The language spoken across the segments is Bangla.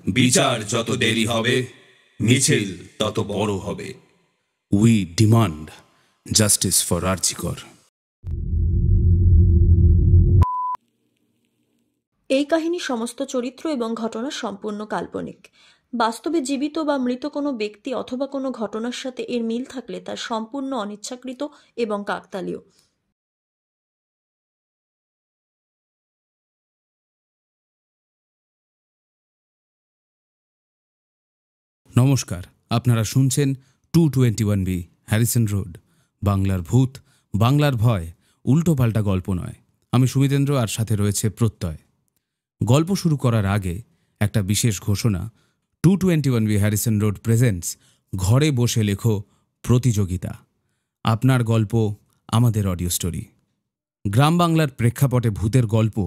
বিচার যত দেরি হবে, মিছিল তত বড় হবে। We demand justice for RG Kar. এই কাহিনী সমস্ত চরিত্র এবং ঘটনা সম্পূর্ণ কাল্পনিক। বাস্তবে জীবিত বা মৃত কোনো ব্যক্তি অথবা কোনো ঘটনার সাথে এর মিল থাকলে তা সম্পূর্ণ অনিচ্ছাকৃত এবং কাকতালীয়। নমস্কার, আপনারা শুনছেন 221B হ্যারিসন রোড, বাংলার ভূত, বাংলার ভয়, উল্টোপাল্টা গল্প নয়। আমি সুমিতেন্দ্র, আর সাথে রয়েছে প্রত্যয়। গল্প শুরু করার আগে একটা বিশেষ ঘোষণা। 221B হ্যারিসন রোড প্রেজেন্টস ঘরে বসে লেখো প্রতিযোগিতা। আপনার গল্প আমাদের অডিও স্টোরি। গ্রাম বাংলার প্রেক্ষাপটে ভূতের গল্প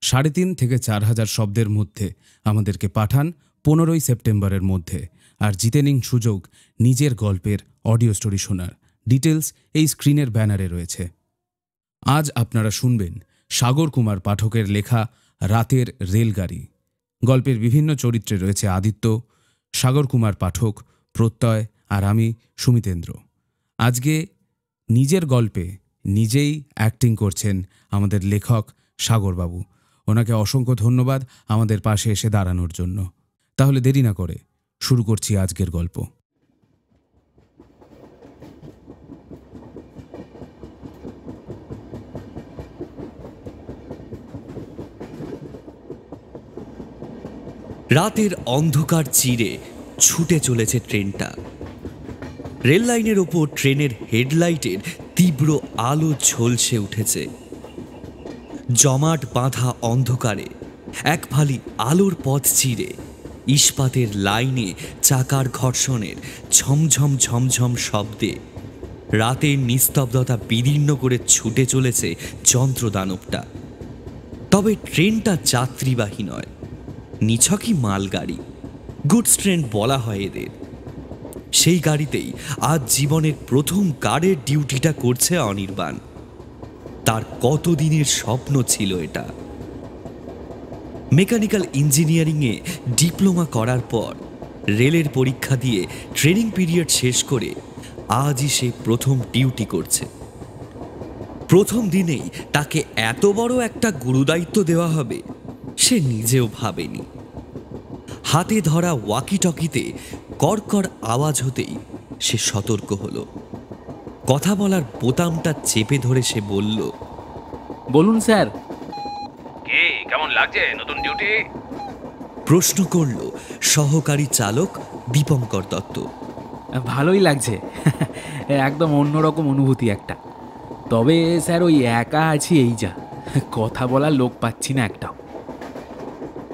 3.5 থেকে 4,000 শব্দের মধ্যে আমাদেরকে পাঠান 15ই সেপ্টেম্বরের মধ্যে, আর জিতে নিন সুযোগ নিজের গল্পের অডিও স্টোরি শোনার। ডিটেলস এই স্ক্রিনের ব্যানারে রয়েছে। আজ আপনারা শুনবেন সাগর কুমার পাঠকের লেখা রাতের রেলগাড়ি। গল্পের বিভিন্ন চরিত্রে রয়েছে আদিত্য, সাগর কুমার পাঠক, প্রত্যয় আর আমি সুমিতেন্দ্র। আজকে নিজের গল্পে নিজেই অ্যাক্টিং করছেন আমাদের লেখক সাগরবাবু। ওনাকে অসংখ্য ধন্যবাদ আমাদের পাশে এসে দাঁড়ানোর জন্য। তাহলে দেরি না করে শুরু করছি আজকের গল্প। রাতের অন্ধকার চিরে ছুটে চলেছে ট্রেনটা। রেল লাইনের ওপর ট্রেনের হেডলাইটের তীব্র আলো ঝলসে উঠেছে। জমাট বাঁধা অন্ধকারে এক ফালি আলোর পথ চিরে ইস্পাতের লাইনে চাকার ঘর্ষণের ঝমঝম ঝমঝম শব্দে রাতের নিস্তব্ধতা বিদীর্ণ করে ছুটে চলেছে যন্ত্রদানবটা। তবে ট্রেনটা যাত্রীবাহী নয়, নিছকই মালগাড়ি। গুডস ট্রেন বলা হয় এদের। সেই গাড়িতেই আজ জীবনের প্রথম গার্ডের ডিউটিটা করছে অনির্বাণ। তার কতদিনের স্বপ্ন ছিল এটা। মেকানিক্যাল ইঞ্জিনিয়ারিংয়ে ডিপ্লোমা করার পর রেলের পরীক্ষা দিয়ে ট্রেনিং পিরিয়ড শেষ করে আজই সে প্রথম ডিউটি করছে। প্রথম দিনেই তাকে এত বড় একটা গুরুদায়িত্ব দেওয়া হবে সে নিজেও ভাবেনি। হাতে ধরা ওয়াকি টকিতে কড়কড় আওয়াজ হতেই সে সতর্ক হলো। কথা বলার বোতামটা চেপে ধরে সে বলল, বলুন স্যার। কি কেমন লাগছে নতুন ডিউটি? প্রশ্ন করল সহকারী চালক দীপঙ্কর দত্ত। ভালোই লাগছে, একদম অন্যরকম অনুভূতি একটা। তবে স্যার ওই একা আছি, এই যা, কথা বলার লোক পাচ্ছি না একটাও।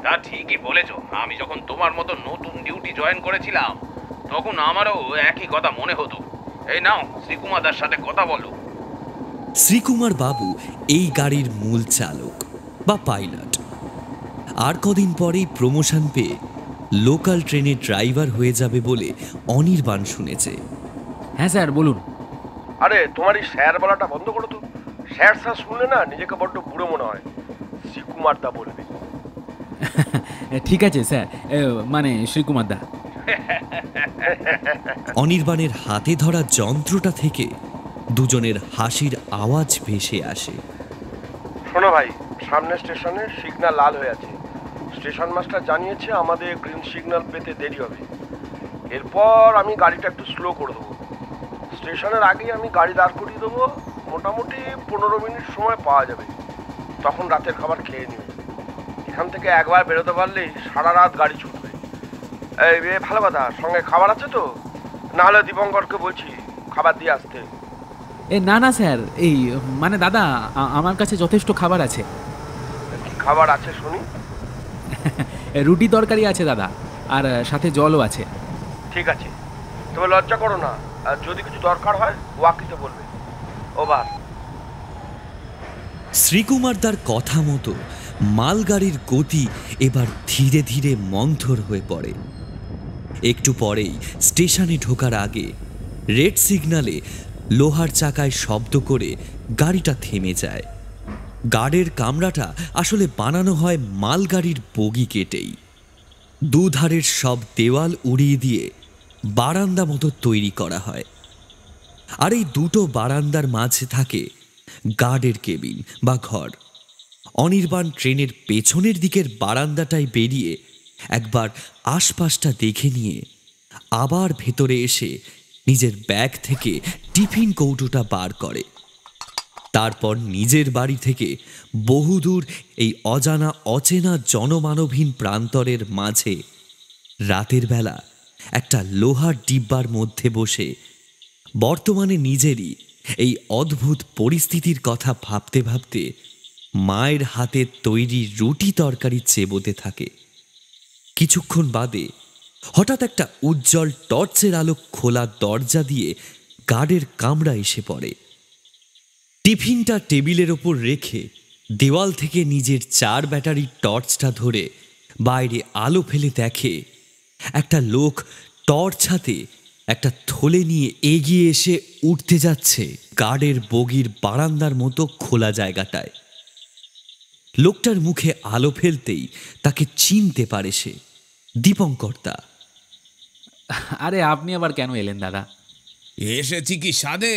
তা ঠিকই বলেছো। আমি যখন তোমার মতো নতুন ডিউটি জয়েন করেছিলাম তখন আমারও একই কথা মনে হতো। এই নাও শ্রীকুমারদার সাথে কথা বলো। শ্রীকুমার বাবু এই গাড়ির মূল চালক বা পাইলট। আর কদিন পরেই প্রমোশন পেয়ে লোকাল ট্রেনের ড্রাইভার হয়ে যাবে বলে অনির্বাণ শুনেছে। হ্যাঁ স্যার বলুন। আরে তোমার এই স্যার বলাটা বন্ধ করো তো। স্যার স্যার শুনলে না নিজেকে বড্ড বুড়ো মনে হয়। শ্রীকুমার দা বলবে। ঠিক আছে স্যার, মানে শ্রীকুমার দা। অনির্বাণের হাতে ধরা যন্ত্রটা থেকে দুজনের হাসির আওয়াজ ভেসে আসে। শোনো ভাই, সামনে স্টেশনে সিগন্যাল লাল হয়ে আছে। স্টেশন মাস্টার জানিয়েছে আমাদের গ্রিন সিগন্যাল পেতে দেরি হবে। এরপর আমি গাড়িটা একটু স্লো করে দেবো। স্টেশনের আগেই আমি গাড়ি দাঁড় করিয়ে দেবো। মোটামুটি 15 মিনিট সময় পাওয়া যাবে। তখন রাতের খাবার খেয়ে নিবে। এখান থেকে একবার বেরোতে পারলেই সারা রাত গাড়ি ছুটবে। এই ভালো কথা, সঙ্গে খাবার আছে তো? না হলে দীপঙ্করকে বলছি খাবার দিয়ে আসতে। না না স্যার, এই মানে দাদা, আমার কাছে যথেষ্ট খাবার আছে। কি খাবার আছে শুনি? রুটি তরকারি আছে দাদা, আর সাথে জলও আছে। ঠিক আছে, তবে লজ্জা করো না। আর যদি কিছু দরকার হয় ওয়াকিতে বলবে। ওভার। শ্রীকুমারদার কথা মতো মালগাড়ির গতি এবার ধীরে ধীরে মন্থর হয়ে পড়ে। একটু পরেই স্টেশনে ঢোকার আগে রেড সিগন্যালে লোহার চাকায় শব্দ করে গাড়িটা থেমে যায়। গার্ডের কামরাটা আসলে বানানো হয় মালগাড়ির বগি কেটেই। দুধারের সব দেওয়াল উড়িয়ে দিয়ে বারান্দা মতো তৈরি করা হয়। আর এই দুটো বারান্দার মাঝে থাকে গার্ডের কেবিন বা ঘর। অনির্বাণ ট্রেনের পেছনের দিকের বারান্দাটায় বেরিয়ে একবার আশপাশটা দেখে নিয়ে আবার ভেতরে এসে নিজের ব্যাগ থেকে টিফিন কৌটোটা বার করে। তারপর নিজের বাড়ি থেকে বহুদূর এই অজানা অচেনা জনমানবহীন প্রান্তরের মাঝে রাতের বেলা একটা লোহার ডিব্বার মধ্যে বসে বর্তমানে নিজেরই এই অদ্ভুত পরিস্থিতির কথা ভাবতে ভাবতে মায়ের হাতের তৈরি রুটি তরকারি চেবোতে থাকে। কিছুক্ষণ বাদে হঠাৎ একটা উজ্জ্বল টর্চের আলো খোলা দরজা দিয়ে গার্ডের কামরা এসে পড়ে। টিফিনটা টেবিলের ওপর রেখে দেওয়াল থেকে নিজের 4 ব্যাটারির টর্চটা ধরে বাইরে আলো ফেলে দেখে একটা লোক টর্চ হাতে একটা থলে নিয়ে এগিয়ে এসে উঠতে যাচ্ছে গার্ডের বগির বারান্দার মতো খোলা জায়গাটায়। লোকটার মুখে আলো ফেলতেই তাকে চিনতে পারে সে দীপঙ্কর দা। আরে আপনি আবার কেন এলেন দাদা? এসেছি কি সাদে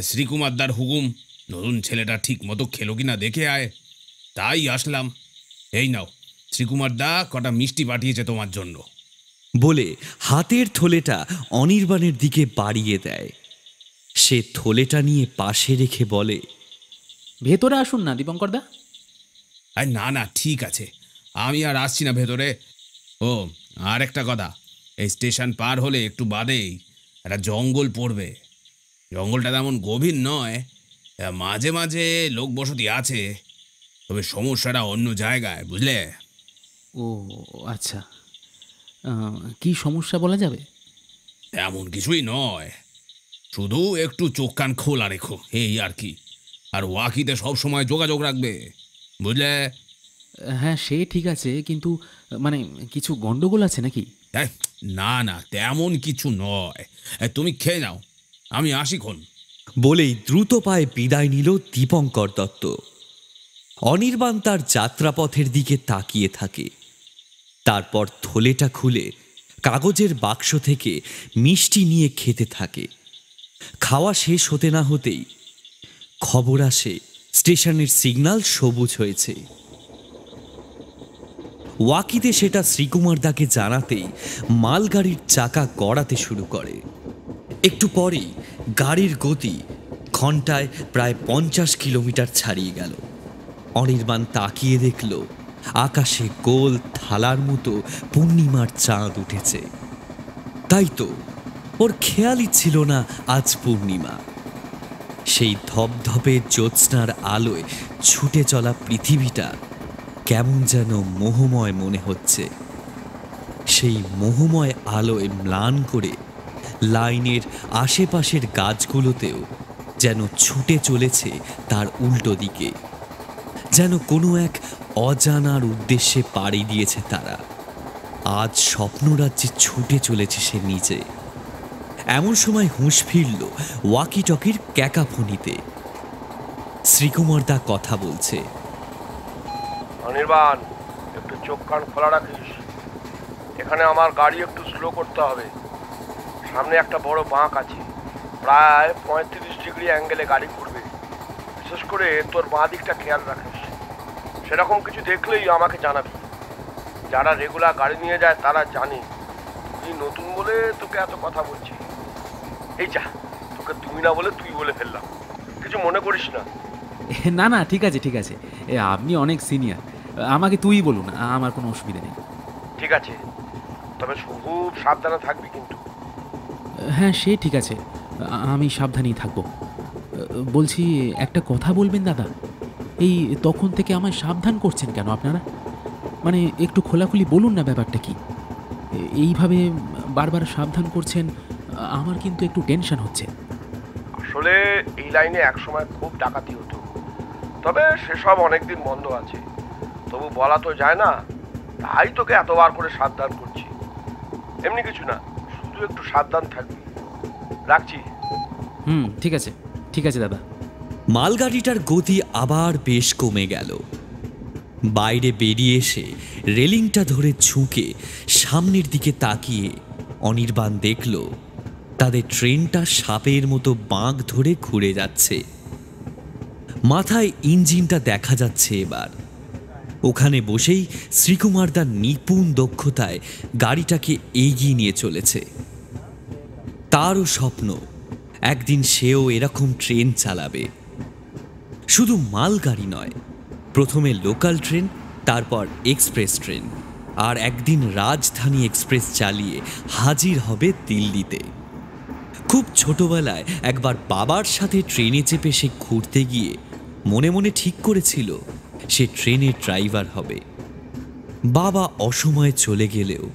শ্রীকুমারদার হুকুম, নতুন ছেলেটা ঠিক মতো খেলো কিনা দেখে আয়, তাই আসলাম। এই নাও, শ্রীকুমারদা কটা মিষ্টি পাঠিয়েছে তোমার জন্য। বলে হাতের থলেটা অনির্বাণের দিকে বাড়িয়ে দেয়। সে থলেটা নিয়ে পাশে রেখে বলে, ভেতরে আসুন না দীপঙ্কর দা। আরে না না, ঠিক আছে, আমি আর আসছি না ভেতরে। ও আর একটা কথা, এই স্টেশন পার হলে একটু বাদেই একটা জঙ্গল পড়বে। জঙ্গলটা তেমন গভীর নয়, মাঝে মাঝে লোক বসতি আছে, তবে সমস্যাটা অন্য জায়গায়, বুঝলে? ও আচ্ছা, কি সমস্যা বলা যাবে? এমন কিছুই নয়, শুধু একটু চোখ কান খোলা রেখো, এই আর কি। আর ওয়াকিতে সব সময় যোগাযোগ রাখবে, বুঝলে? হ্যাঁ সে ঠিক আছে, কিন্তু মানে কিছু গন্ডগোল আছে নাকি? না না, তেমন কিছু নয়, তুমি খেয়ে নাও, আমি আসিক্ষণ। বলেই দ্রুত পায়ে বিদায় নিল দীপঙ্কর দত্ত। অনির্বাণ তার যাত্রাপথের দিকে তাকিয়ে থাকে। তারপর থলেটা খুলে কাগজের বাক্স থেকে মিষ্টি নিয়ে খেতে থাকে। খাওয়া শেষ হতে না হতেই খবর আসে স্টেশনের সিগন্যাল সবুজ হয়েছে। ওয়াকিতে সেটা শ্রীকুমারদাকে জানাতেই মালগাড়ির চাকা গড়াতে শুরু করে। একটু পরেই গাড়ির গতি ঘন্টায় প্রায় 50 কিলোমিটার ছাড়িয়ে গেল। অনির্বাণ তাকিয়ে দেখল আকাশে গোল থালার মতো পূর্ণিমার চাঁদ উঠেছে। তাই তো ওর খেয়ালই ছিল না আজ পূর্ণিমা। সেই ধপধপে জ্যোৎস্নার আলোয় ছুটে চলা পৃথিবীটা কেমন যেন মোহময় মনে হচ্ছে। সেই মোহময় আলোয় ম্লান করে লাইনের আশেপাশের গাছগুলোতেও যেন ছুটে চলেছে তার উল্টো দিকে, যেন কোনো এক অজানার উদ্দেশ্যে পাড়ি দিয়েছে তারা। আজ স্বপ্নরাজ্যে ছুটে চলেছে সে নিজে। এমন সময় হুঁশ ফিরল ওয়াকি টকির ক্যাকাফোনিতে। শ্রীকুমারদা কথা বলছে। অনির্বাণ, একটু চোখ কান খোলা রাখিস। এখানে আমার গাড়ি একটু স্লো করতে হবে। সামনে একটা বড় বাঁক আছে, প্রায় 35 ডিগ্রি অ্যাঙ্গেলে গাড়ি ঘুরবে। বিশেষ করে তোর বাঁ দিকটা খেয়াল রাখিস। সেরকম কিছু দেখলেই আমাকে জানাবি। যারা রেগুলার গাড়ি নিয়ে যায় তারা জানে তুই নতুন বলে তোকে এত কথা বলছি। এই যা, তোকে তুমি না বলে তুই বলে ফেললাম, কিছু মনে করিস না। না না, ঠিক আছে ঠিক আছে, আপনি অনেক সিনিয়র, আমাকে তুই বলুন, আমার কোনো অসুবিধা নেই। ঠিক আছে, তবে খুব সাবধানে থাকবি কিন্তু। হ্যাঁ সে ঠিক আছে, আমি সাবধানেই থাকবো। বলছি, একটা কথা বলবেন দাদা? এই তখন থেকে আমায় সাবধান করছেন কেন আপনারা? মানে একটু খোলাখুলি বলুন না, ব্যাপারটা কি? এইভাবে বারবার সাবধান করছেন, আমার কিন্তু একটু টেনশন হচ্ছে। আসলে এই লাইনে একসময় খুব ডাকাতি হতো, তবে সেসব অনেকদিন বন্ধ আছে। তবু বলা তো যায় না, তাই তোকে এতবার করে সাবধান করছি। এমনি কিছু না, শুধু একটু সাবধান থাকবি। রাখছি। ঠিক আছে ঠিক আছে দাদা। মালগাড়িটার গতি আবার বেশ কমে গেল। বাইরে বেরিয়ে এসে রেলিংটা ধরে ঝুঁকে সামনের দিকে তাকিয়ে অনির্বাণ দেখল তাদের ট্রেনটা সাপের মতো বাঁক ধরে ঘুরে যাচ্ছে। মাথায় ইঞ্জিনটা দেখা যাচ্ছে এবার। ওখানে বসেই শ্রীকুমারদার নিপুণ দক্ষতায় গাড়িটাকে এগিয়ে নিয়ে চলেছে। তারও স্বপ্ন একদিন সেও এরকম ট্রেন চালাবে। শুধু মালগাড়ি নয়, প্রথমে লোকাল ট্রেন, তারপর এক্সপ্রেস ট্রেন, আর একদিন রাজধানী এক্সপ্রেস চালিয়ে হাজির হবে দিল্লিতে। খুব ছোটবেলায় একবার বাবার সাথে ট্রেনে চেপে সে ঘুরতে গিয়ে মনে মনে ঠিক করেছিল সে ট্রেনের ড্রাইভার হবে। বাবা অসময়ে চলে গেলেও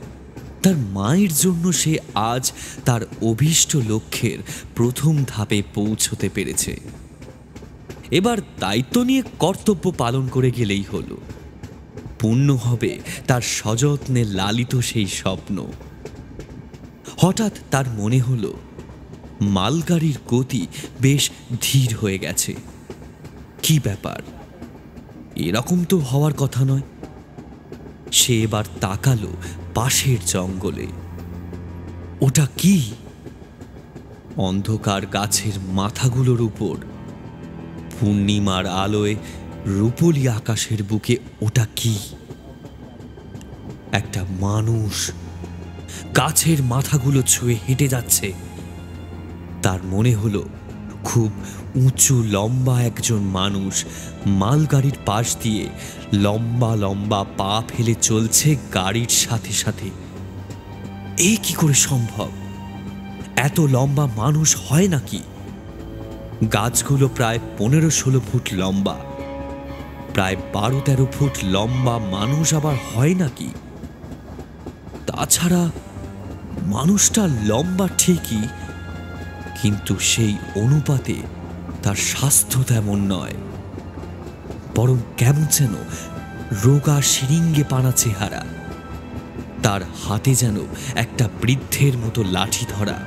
তার মায়ের জন্য সে আজ তার অভীষ্ট লক্ষ্যের প্রথম ধাপে পৌঁছতে পেরেছে। এবার দায়িত্ব নিয়ে কর্তব্য পালন করে গেলেই হলো। পূর্ণ হবে তার সযত্নে লালিত সেই স্বপ্ন। হঠাৎ তার মনে হলো মালগাড়ির গতি বেশ ধীর হয়ে গেছে। কি ব্যাপার? এরকম তো হওয়ার কথা নয়। সে এবার তাকালো পাশের জঙ্গলে। ওটা কি? অন্ধকার গাছের মাথাগুলোর উপর পূর্ণিমার আলোয় রূপলি আকাশের বুকে ওটা কি? একটা মানুষ গাছের মাথাগুলো ছুঁয়ে হেঁটে যাচ্ছে। তার মনে হলো খুব উঁচু লম্বা একজন মানুষ মালগাড়ির পাশ দিয়ে লম্বা লম্বা পা ফেলে চলছে গাড়ির সাথে সাথে। এ কি করে সম্ভব? এত লম্বা মানুষ হয় নাকি? গাছগুলো প্রায় 15-16 ফুট লম্বা। প্রায় 12-13 ফুট লম্বা মানুষ আবার হয় নাকি? তাছাড়া মানুষটা লম্বা ঠিকই, কিন্তু সেই অনুপাতে তার স্বাস্থ্য তেমন নয়, বরং কেমন যেন রোগা শিরিঙ্গে পানা চেহারা। তার হাতে যেন একটা বৃদ্ধের মতো লাঠি ধরা।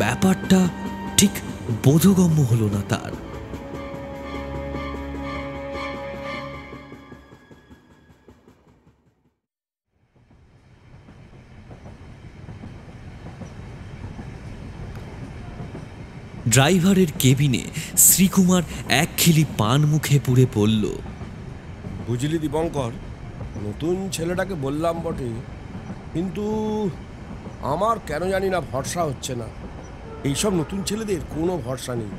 ব্যাপারটা ঠিক বোধগম্য হলো না তার। ড্রাইভারের কেবিনে শ্রীকুমার এক খিলি পান মুখে পুরে বলল, বুঝলি দীপঙ্কর, নতুন ছেলেটাকে বললাম বটে, কিন্তু আমার কেন জানি না ভরসা হচ্ছে না। এইসব নতুন ছেলেদের কোনো ভরসা নেই।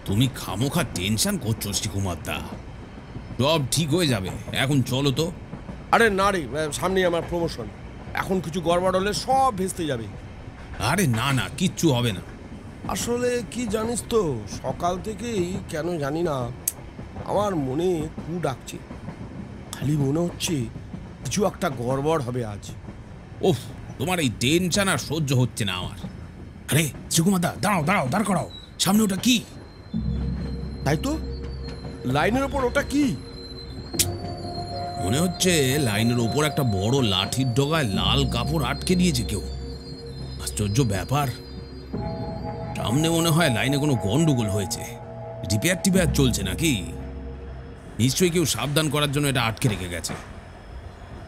তুমি খামোখা টেনশন করছো শ্রীকুমার দা, সব ঠিক হয়ে যাবে। এখন চলো তো। আরে না রে, সামনেই আমার প্রমোশন, এখন কিছু গড়বড় হলে সব ভেস্তে যাবে। আরে না না, কিচ্ছু হবে না। আসলে কি জানিস তো, সকাল থেকেই কেন জানি না আমার মনে কু ডাকছে। খালি মনে হচ্ছে কিছু একটা গড়বড় হবে আজ। ওফ, তোমার এই টেনশন আর সহ্য হচ্ছে না আমার। আরে শ্রীকুমার দা, দাঁড়াও দাঁড়াও, দাঁড় করাও। সামনে ওটা কি? তাই তো, লাইনের ওপর ওটা কি? মনে হচ্ছে লাইনের ওপর একটা বড় লাঠির ডগায় লাল কাপড় আটকে দিয়েছে কেউ। আশ্চর্য ব্যাপার। সামনে মনে হয় লাইনে কোনো গন্ডগোল হয়েছে। রিপেয়ার চলছে নাকি? নিশ্চয়ই কেউ সাবধান করার জন্য এটা আটকে রেখে গেছে।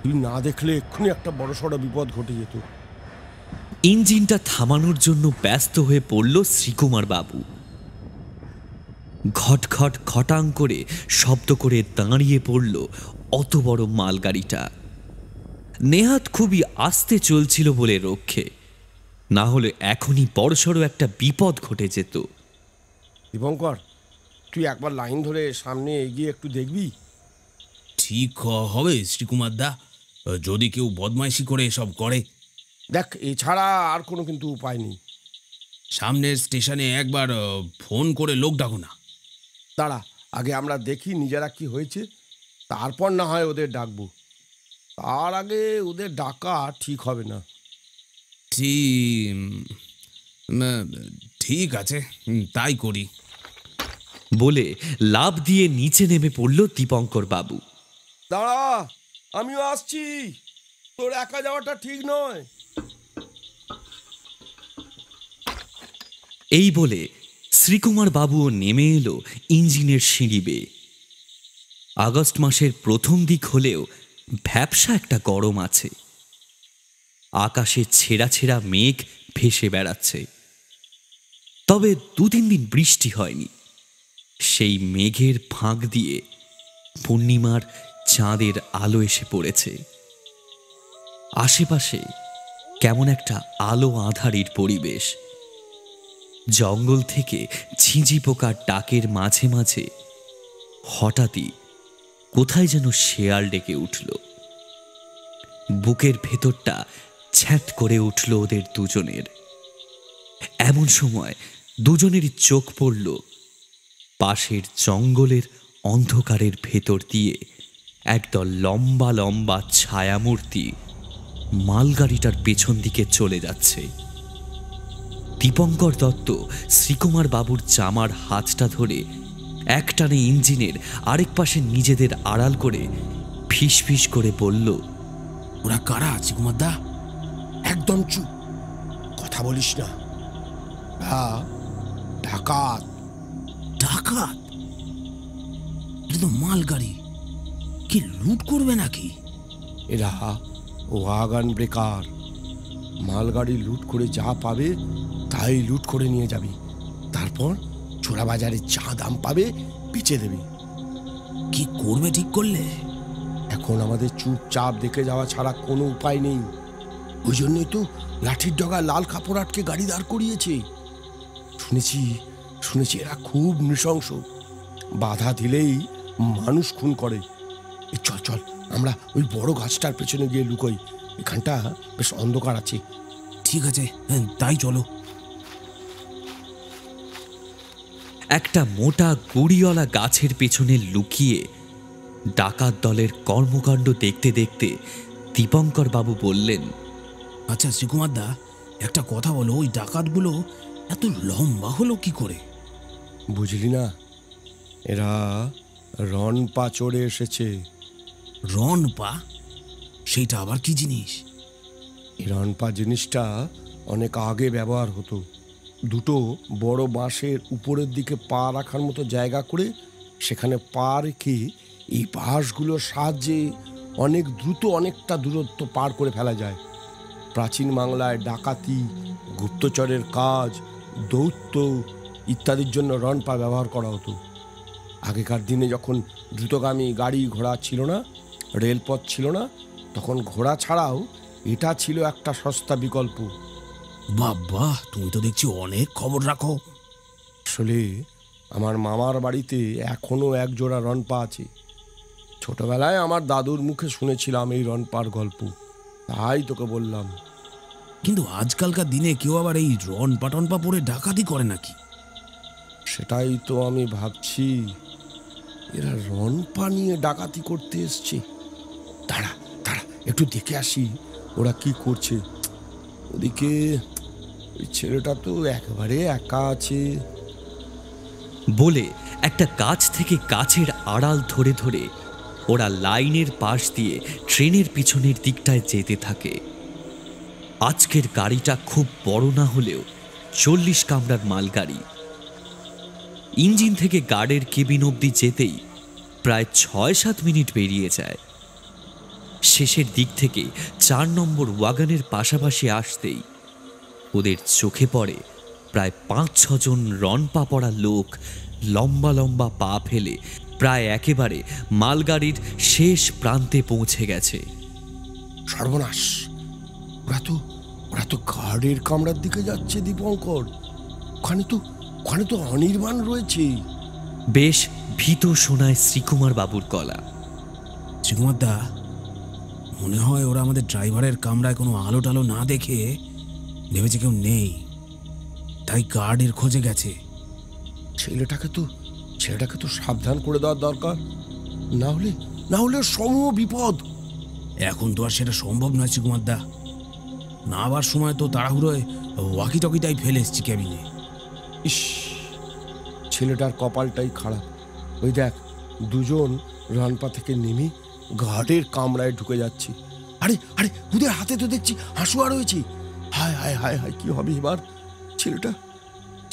তুই না দেখলে এক্ষুনি একটা বড়সড় বিপদ ঘটে যেত। ইঞ্জিনটা থামানোর জন্য ব্যস্ত হয়ে পড়ল শ্রীকুমার বাবু। ঘটঘট খটাং করে শব্দ করে দাঁড়িয়ে পড়ল অত বড় মালগাড়িটা। নেহাত খুবই আস্তে চলছিল বলে রক্ষে, না হলে এখনই বড়সড় একটা বিপদ ঘটে যেত। দীপঙ্কর, তুই একবার লাইন ধরে সামনে এগিয়ে একটু দেখবি? ঠিক হবে শ্রীকুমার দা, যদি কেউ বদমাইশি করে এসব করে। দেখ, এছাড়া আর কোনো কিন্তু উপায় নেই। সামনের স্টেশনে একবার ফোন করে লোক ডাকো না। দাঁড়া, আগে আমরা দেখি নিজেরা কি হয়েছে, তারপর না হয় ওদের ডাকবো। তার আগে ওদের ডাকা ঠিক হবে না। ঠিক আছে, তাই করি। বলে লাফ দিয়ে নিচে নেমে পড়ল দীপঙ্কর বাবু। দাঁড়া, আমিও আসছি, তোর একা যাওয়াটা ঠিক নয়। এই বলে শ্রীকুমার বাবুও নেমে এলো ইঞ্জিনের সিঁড়ি বেয়ে। আগস্ট মাসের প্রথম দিক হলেও ভ্যাপসা একটা গরম আছে। আকাশে ছেঁড়া ছেঁড়া মেঘ ভেসে বেড়াচ্ছে। তবে 2-3 দিন বৃষ্টি হয়নি। সেই মেঘের ফাঁক দিয়ে পূর্ণিমার চাঁদের আলো এসে পড়েছে। আশেপাশে কেমন একটা আলো আঁধারির পরিবেশ। জঙ্গল থেকে ঝিঁঝি পোকার ডাকের মাঝে মাঝে হঠাৎই কোথায় যেন শেয়াল ডেকে উঠল। বুকের ভেতরটা ছ্যাঁত করে উঠল ওদের দুজনের। এমন সময় দুজনেরই চোখ পড়ল পাশের জঙ্গলের অন্ধকারের ভেতর দিয়ে একদল লম্বা লম্বা ছায়ামূর্তি মালগাড়িটার পেছন দিকে চলে যাচ্ছে। দীপঙ্কর দত্ত শ্রীকুমার বাবুর জামার হাতটা ধরে একটানে ইঞ্জিনের আরেক পাশে নিজেদের আড়াল করে ফিস ফিস করে বলল, ওরা কারা শ্রীকুমার দা? একদম চুপ, কথা বলিস না। ডাকাত। ডাকাত? এটা তো মালগাড়ি, কি লুট করবে নাকি? এরা ওয়াগন ব্রেকার। মালগাড়ি লুট করে যা পাবে তাই লুট করে নিয়ে যাবি, তারপর চোরা বাজারে যা দাম পাবে বেচে দেবে। কি করবে ঠিক করলে? এখন আমাদের চুপচাপ দেখে যাওয়া ছাড়া কোনো উপায় নেই। ওই জন্যই তো লাঠির ডগায় লাল কাপড় আটকে গাড়ি দাঁড় করিয়েছে। শুনেছি এরা খুব নৃশংস, বাধা দিলেই মানুষ খুন করে। চল চল, আমরা ওই বড় গাছটার পেছনে গিয়ে লুকোই। এখানটা বেশ অন্ধকার আছে। ঠিক আছে, তাই চলো। একটা মোটা গুড়িওয়ালা গাছের পেছনে লুকিয়ে ডাকাত দলের কর্মকাণ্ড দেখতে দেখতে দীপঙ্কর বাবু বললেন, আচ্ছা শ্রীকুমার দা, একটা কথা বলো, ওই ডাকাতগুলো এত লম্বা হলো কি করে? বুঝলি না, এরা রনপা চড়ে এসেছে। রনপা? সেইটা আবার কি জিনিস? এই রনপা জিনিসটা অনেক আগে ব্যবহার হতো। দুটো বড় বাঁশের উপরের দিকে পা রাখার মতো জায়গা করে সেখানে পা রেখে এই বাঁশগুলোর সাহায্যে অনেক দ্রুত অনেকটা দূরত্ব পার করে ফেলা যায়। প্রাচীন বাংলায় ডাকাতি, গুপ্তচরের কাজ, দৌত্য ইত্যাদির জন্য রনপা ব্যবহার করা হতো। আগেকার দিনে যখন দ্রুতগামী গাড়ি ঘোড়া ছিল না, রেলপথ ছিল না, তখন ঘোড়া ছাড়াও এটা ছিল একটা সস্তা বিকল্প। বাবা, তুমি তো দেখছি অনেক খবর রাখো। আসলে আমার মামার বাড়িতে এখনো এক জোড়া রনপা আছে। ছোটবেলায় আমার দাদুর মুখে শুনেছিলাম এই রনপার গল্প, তাই তোকে বললাম। কিন্তু আজকালকার দিনে কেউ আবার এই রনপা টনপা পরে ডাকাতি করে নাকি? সেটাই তো আমি ভাবছি, এরা রনপা নিয়ে ডাকাতি করতে এসছে। দাঁড়া দাঁড়া, একটু দেখে আসি ওরা কি করছে। ওদিকে ওই ছেলেটা তো একেবারে একা আছে। বলে একটা গাছ থেকে গাছের আড়াল ধরে ধরে ওরা লাইনের পাশ দিয়ে ট্রেনের পিছনের দিকটায় যেতে থাকে। আজকের গাড়িটা খুব বড় না হলেও 40 কামরার মালগাড়ি। ইঞ্জিন থেকে গার্ডের কেবিন অবধি যেতেই প্রায় 6-7 মিনিট বেরিয়ে যায়। শেষের দিক থেকে 4 নম্বর ওয়াগনের পাশাপাশি আসতেই ওদের চোখে পড়ে প্রায় 5-6 জন রনপা পড়া লোক লম্বা লম্বা পা ফেলে প্রায় একেবারে মালগাড়ির শেষ প্রান্তে পৌঁছে গেছে। সর্বনাশ, ওরা তো গার্ডের কামরার দিকে যাচ্ছে দীপঙ্কর। ওখানে তো অনির্বাণ রয়েছে। বেশ ভীত শোনায় শ্রীকুমার বাবুর গলা। শ্রীকুমার দা, মনে হয় ওরা আমাদের ড্রাইভারের কামরায় কোনো আলো টালো না দেখে ভেবেছে কেউ নেই, তাই গার্ডের খোঁজে গেছে। ছেলেটাকে তো সাবধান করে দেওয়ার দরকার, না হলে সমূহ বিপদ। এখন তো আর সেটা সম্ভব নয় শ্রীকুমার দা। না আবার সময় তো তাড়াহুড়োয় ওয়াকি টকিটাই ফেলে এসছি ক্যাবিনে। ইস, ছেলেটার কপালটাই খারাপ। ওই দেখ, দুজন রনপা থেকে নেমে গার্ডের কামরায় ঢুকে যাচ্ছে। আরে ওদের হাতে তো দেখছি হাসুয়া রয়েছে। হায় হায় হায় হায়, কি হবে এবার?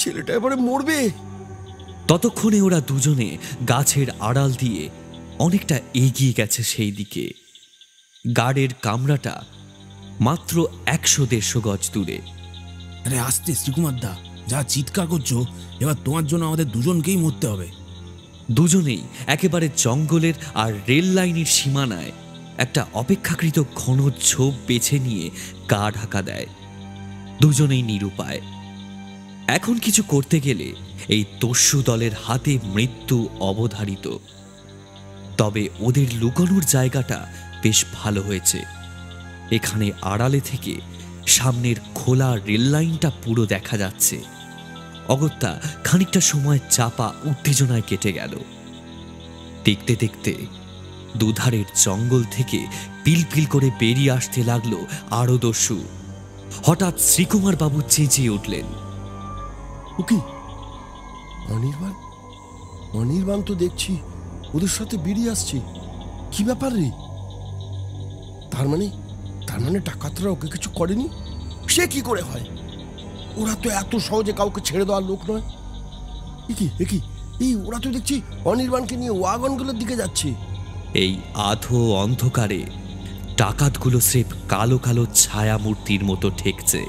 ছেলেটা এবারে মরবে। ততক্ষণে ওরা দুজনে গাছের আড়াল দিয়ে অনেকটা এগিয়ে গেছে সেই দিকে। গার্ডের কামরাটা মাত্র 100-150 গজ দূরে। আরে আস্তে শ্রীকুমার দা, যা চিৎকার করছো, এবার তোমার জন্য আমাদের দুজনকেই মরতে হবে। দুজনেই একেবারে জঙ্গলের আর রেল লাইনের সীমানায় একটা অপেক্ষাকৃত ঘন ঝোপ বেছে নিয়ে গা ঢাকা দেয়। দুজনেই নিরুপায়। এখন কিছু করতে গেলে এই দস্যু দলের হাতে মৃত্যু অবধারিত। তবে ওদের লুকানোর জায়গাটা বেশ ভালো হয়েছে। এখানে আড়ালে থেকে সামনের খোলা রেল লাইনটা পুরো দেখা যাচ্ছে। অগত্যা খানিকটা সময় চাপা উত্তেজনায় কেটে গেল। দেখতে দেখতে দুধারের জঙ্গল থেকে পিলপিল করে বেরিয়ে আসতে লাগলো আরো দস্যু। হঠাৎ শ্রীকুমার বাবু চেঁচিয়ে উঠলেন, ওকে অনির্বাণ, অনির্বাণ তো দেখছি ওদের সাথে বেরিয়ে আসছে। কি ব্যাপার রে? তার মানে ডাকাতরা ওকে কিছু করেনি? সে কি করে হয়? ওরা তো এত সহজে কাউকে ছেড়ে দেওয়ার লোক নয়। এই ওরা তো দেখছি অনির্বাণকে নিয়ে ওয়াগনগুলোর দিকে যাচ্ছে। এই আধো অন্ধকারে ডাকাতগুলো স্রেফ কালো কালো ছায়া মূর্তির মতো ঠেকছে।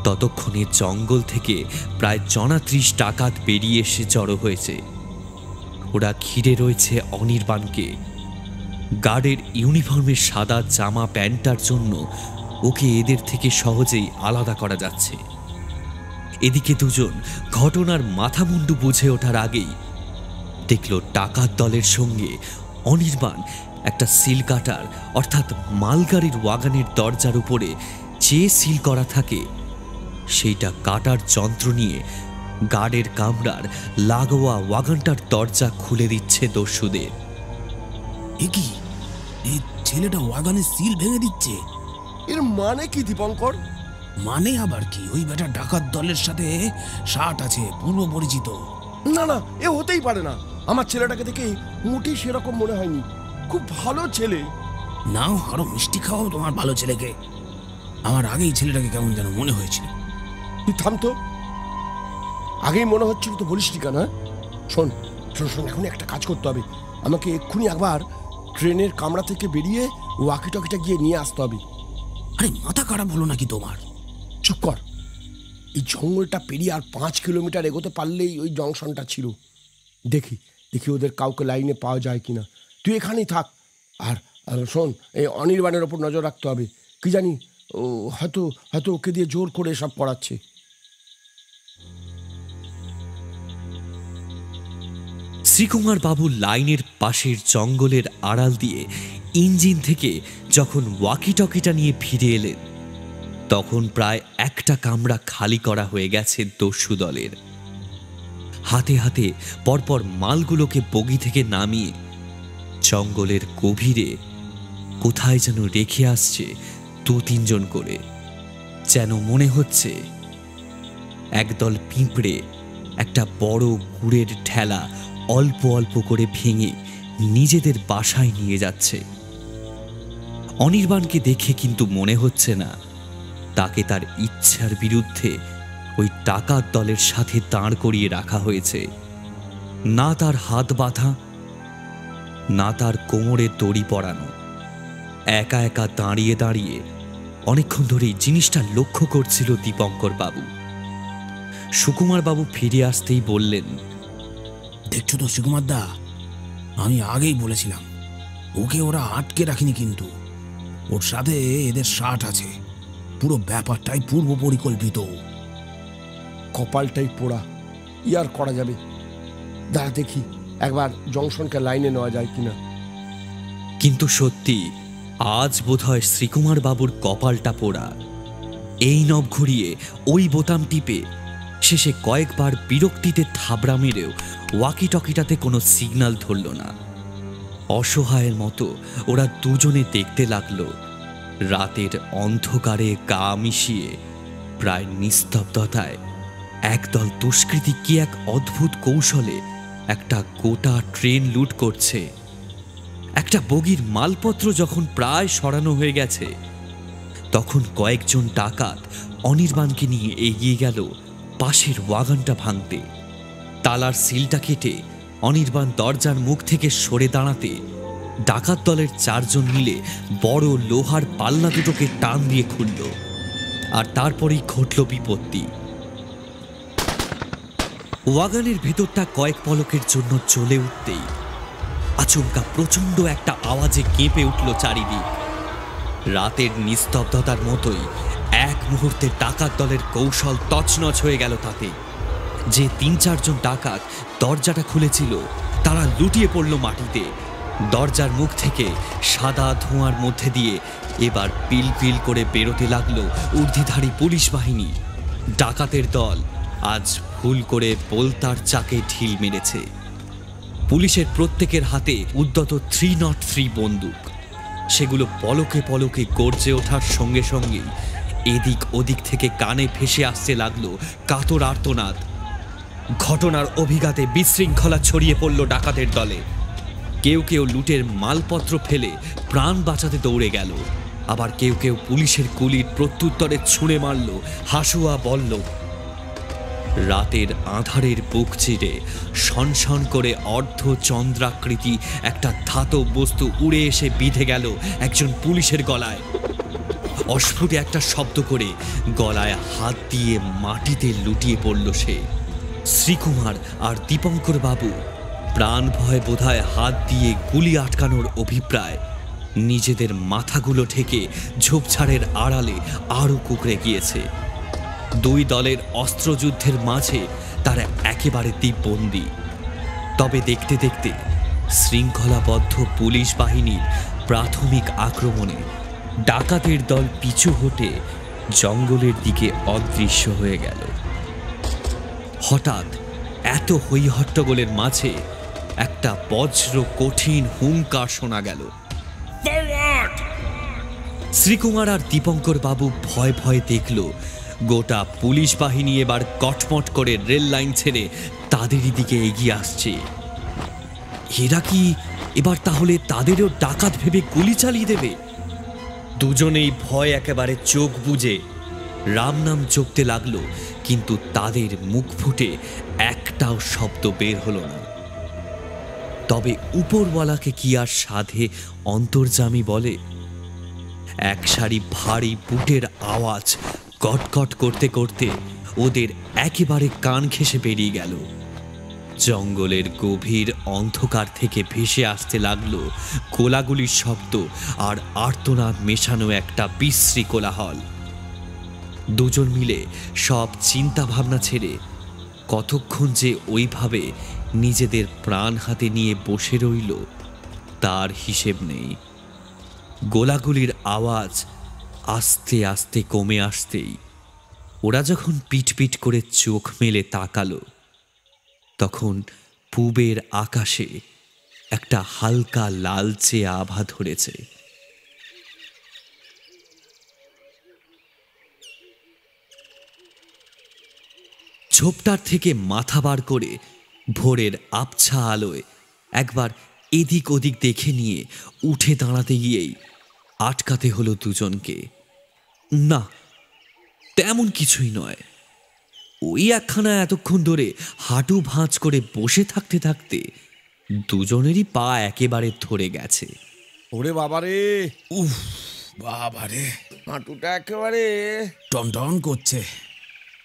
ততক্ষণে জঙ্গল থেকে প্রায় 30 ডাকাত বেরিয়ে এসে জড়ো হয়েছে। ওরা ঘিরে রয়েছে অনির্বাণকে। গার্ডের ইউনিফর্মের সাদা জামা প্যান্টটার জন্য ওকে এদের থেকে সহজেই আলাদা করা যাচ্ছে। এদিকে দুজন ঘটনার মাথামুন্ডু বুঝে ওঠার আগেই দেখল ডাকাত দলের সঙ্গে অনির্বাণ একটা সিল কাটার অর্থাৎ মালগাড়ির ওয়াগানের দরজার উপরে যে সিল করা থাকে সেইটা কাটার যন্ত্র নিয়ে গার্ডের কামরার লাগোয়া ওয়াগানটার দরজা খুলে দিচ্ছে দস্যুদের। কি এই ছেলেটা ওয়াগনের সিল ভেঙে দিচ্ছে? এর মানে কি দীপঙ্কর? মানে আবার কি? ওই বেটা ডাকাত দলের সাথে শার্ট আছে, পূর্ব পরিচিত। না, এ হতেই পারে না। আমার ছেলেটাকে দেখে মোটেই সেরকম মনে হয়নি। খুব ভালো ছেলে। নাও আরো মিষ্টি খাওয়াও তোমার ভালো ছেলেকে। আমার আগেই ছেলেটাকে কেমন যেন মনে হয়েছিল। তুই থাম তো। আগেই মনে হচ্ছিল তো বলিস নি কেন? শোন, এখন একটা কাজ করতে হবে। আমাকে এক্ষুনি একবার ট্রেনের কামরা থেকে বেরিয়ে ওয়াকি টকিটা গিয়ে নিয়ে আসতে হবে। আরে মাথা খারাপ হলো নাকি তোমার? চুপ কর। এই জঙ্গলটা পেরিয়ে আর 5 কিলোমিটার এগোতে পারলেই ওই জংশনটা ছিল। দেখি ওদের কাউকে লাইনে পাওয়া যায় কিনা। তুই এখানেই থাক। আর শোন, এই অনির্বাণের ওপর নজর রাখতে হবে। কি জানি ও হয়তো ওকে দিয়ে জোর করে সব করাচ্ছে। শ্রীকুমার বাবু লাইনের পাশের জঙ্গলের আড়াল দিয়ে ইঞ্জিন থেকে যখন ওয়াকি টকিটা নিয়ে ফিরে এলেন তখন প্রায় একটা কামরা খালি করা হয়ে গেছে দস্যু দলের। হাতে হাতে পরপর মালগুলোকে বগি থেকে নামিয়ে জঙ্গলের গভীরে কোথায় যেন রেখে আসছে 2-3 জন করে। যেন মনে হচ্ছে একদল পিঁপড়ে একটা বড় গুড়ের ঠেলা অল্প অল্প করে ভেঙে নিজেদের বাসায় নিয়ে যাচ্ছে। অনির্বাণকে দেখে কিন্তু মনে হচ্ছে না তাকে তার ইচ্ছার বিরুদ্ধে ওই ডাকাত দলের সাথে দাঁড় করিয়ে রাখা হয়েছে। না তার হাত বাঁধা, না তার কোমরে দড়ি পরানো। একা একা দাঁড়িয়ে দাঁড়িয়ে অনেকক্ষণ ধরেই জিনিসটা লক্ষ্য করছিল দীপঙ্কর বাবু। সুকুমার বাবু ফিরে আসতেই বললেন, দেখছো তো শ্রীকুমার দা, আমি আগেই বলেছিলাম ওকে ওরা আটকে রাখিনি, কিন্তু ওর সাথে এদের শার্ট আছে। পুরো ব্যাপারটাই পূর্ব পরিকল্পিত। কপালটাই পোড়া। ইয়ার করা যাবে। দাঁড়া দেখি একবার জংশনকে লাইনে নেওয়া যায় কিনা। কিন্তু সত্যি আজ বোধহয় শ্রীকুমার বাবুর কপালটা পোড়া। এই নব ঘুরিয়ে ওই বোতাম টিপে শেষে কয়েকবার বিরক্তিতে থাবড়া মেরেও ওয়াকি টকিটাতে কোনো সিগন্যাল ধরল না। অসহায়ের মতো ওরা দুজনে দেখতে লাগলো রাতের অন্ধকারে গা মিশিয়ে প্রায় নিস্তব্ধতায় একদল দুষ্কৃতী কি এক অদ্ভুত কৌশলে একটা গোটা ট্রেন লুট করছে। একটা বগির মালপত্র যখন প্রায় সরানো হয়ে গেছে তখন কয়েকজন ডাকাত অনির্বাণকে নিয়ে এগিয়ে গেল পাশের ওয়াগনটা ভাঙতে। তালার সিলটা কেটে অনির্বাণ দরজার মুখ থেকে সরে দাঁড়াতে ডাকাত দলের 4 জন মিলে বড় লোহার পাল্লা দুটোকে টান দিয়ে খুলল, আর তারপরেই ঘটল বিপত্তি। ওয়াগনের ভেতরটা কয়েক পলকের জন্য জ্বলে উঠতেই আচমকা প্রচণ্ড একটা আওয়াজে কেঁপে উঠল চারিদিক। রাতের নিস্তব্ধতার মতোই এক মুহূর্তে ডাকাত দলের কৌশল তছনছ হয়ে গেল তাতে। যে 3-4 জন ডাকাত দরজাটা খুলেছিল তারা লুটিয়ে পড়ল মাটিতে। দরজার মুখ থেকে সাদা ধোঁয়ার মধ্যে দিয়ে এবার পিল পিল করে বেরোতে লাগলো ঊর্ধ্বধারী পুলিশ বাহিনী। ডাকাতের দল আজ ভুল করে পোলতার চাকে ঢিল মেরেছে। পুলিশের প্রত্যেকের হাতে উদ্যত 303 বন্দুক। সেগুলো পলকে পলকে গর্জে ওঠার সঙ্গে সঙ্গেই এদিক ওদিক থেকে কানে ভেসে আসতে লাগলো কাতর আর্তনাদ। ঘটনার অভিঘাতে বিশৃঙ্খলা ছড়িয়ে পড়ল ডাকাতের দলে। কেউ কেউ লুটের মালপত্র ফেলে প্রাণ বাঁচাতে দৌড়ে গেল, আবার কেউ কেউ পুলিশের গুলির প্রত্যুত্তরে ছুঁড়ে মারল হাসুয়া বলল। রাতের আঁধারের বুক চিরে সনসন করে অর্ধ চন্দ্রাকৃতি একটা ধাতব বস্তু উড়ে এসে বিঁধে গেল একজন পুলিশের গলায়। অস্ফুট একটা শব্দ করে গলায় হাত দিয়ে মাটিতে লুটিয়ে পড়ল সে। শ্রীকুমার আর দীপঙ্কর বাবু প্রাণ ভয় বোধহয় হাত দিয়ে গুলি আটকানোর অভিপ্রায় নিজেদের মাথাগুলো ঢেকে ঝোপঝাড়ের আড়ালে আরও কুঁকড়ে গিয়েছে। 2 দলের অস্ত্রযুদ্ধের মাঝে তারা একেবারে দিকবন্দী। তবে দেখতে দেখতে শৃঙ্খলাবদ্ধ পুলিশ বাহিনীর প্রাথমিক আক্রমণে ডাকাতের দল পিছু হটে জঙ্গলের দিকে অদৃশ্য হয়ে গেল। হঠাৎ এত হইহট্টগোলের মাঝে একটা বজ্র কঠিন হুঙ্কার শোনা গেল। শ্রীকুমার আর দীপঙ্কর বাবু ভয় ভয় দেখল গোটা পুলিশ বাহিনী এবার কটমট করে রেল লাইন ছেড়ে তাদেরই দিকে এগিয়ে আসছে। এরা কি এবার তাহলে তাদেরও ডাকাত ভেবে গুলি চালিয়ে দেবে? দুজনেই ভয় একেবারে চোখ বুজে রাম নাম জপতে লাগলো, কিন্তু তাদের মুখ ফুটে একটাও শব্দ বের হলো না। তবে উপরওয়ালাকে কি আর সাধে অন্তর্যামী বলে? এক সারি ভারী বুটের আওয়াজ গটগট করতে করতে ওদের একেবারে কান ঘেঁষে বেরিয়ে গেল। জঙ্গলের গভীর অন্ধকার থেকে ভেসে আসতে লাগলো গোলাগুলির শব্দ আর আর্তনাদ মেশানো একটা বিশ্রী কোলাহল। দুজন মিলে সব চিন্তা ভাবনা ছেড়ে কতক্ষণ যে ওইভাবে নিজেদের প্রাণ হাতে নিয়ে বসে রইল তার হিসেব নেই। গোলাগুলির আওয়াজ আস্তে আস্তে কমে আসতেই ওরা যখন পিটপিট করে চোখ মেলে তাকালো, তখন পূবের আকাশে একটা হালকা লালচে আভা ধরেছে। ঝোপটার থেকে মাথা বার করে ভোরের আবছা আলোয় একবার এদিক ওদিক দেখে নিয়ে উঠে দাঁড়াতে গিয়েই আটকাতে হলো দুজনকে। না, তেমন কিছুই নয়। ওই একখানা এতক্ষণ ধরে হাঁটু ভাঁজ করে বসে থাকতে থাকতে দুজনেরই পা একেবারে ধরে গেছে। ওরে বাবারে, উফ বাবারে, হাঁটুটা একেবারে টনটন করছে।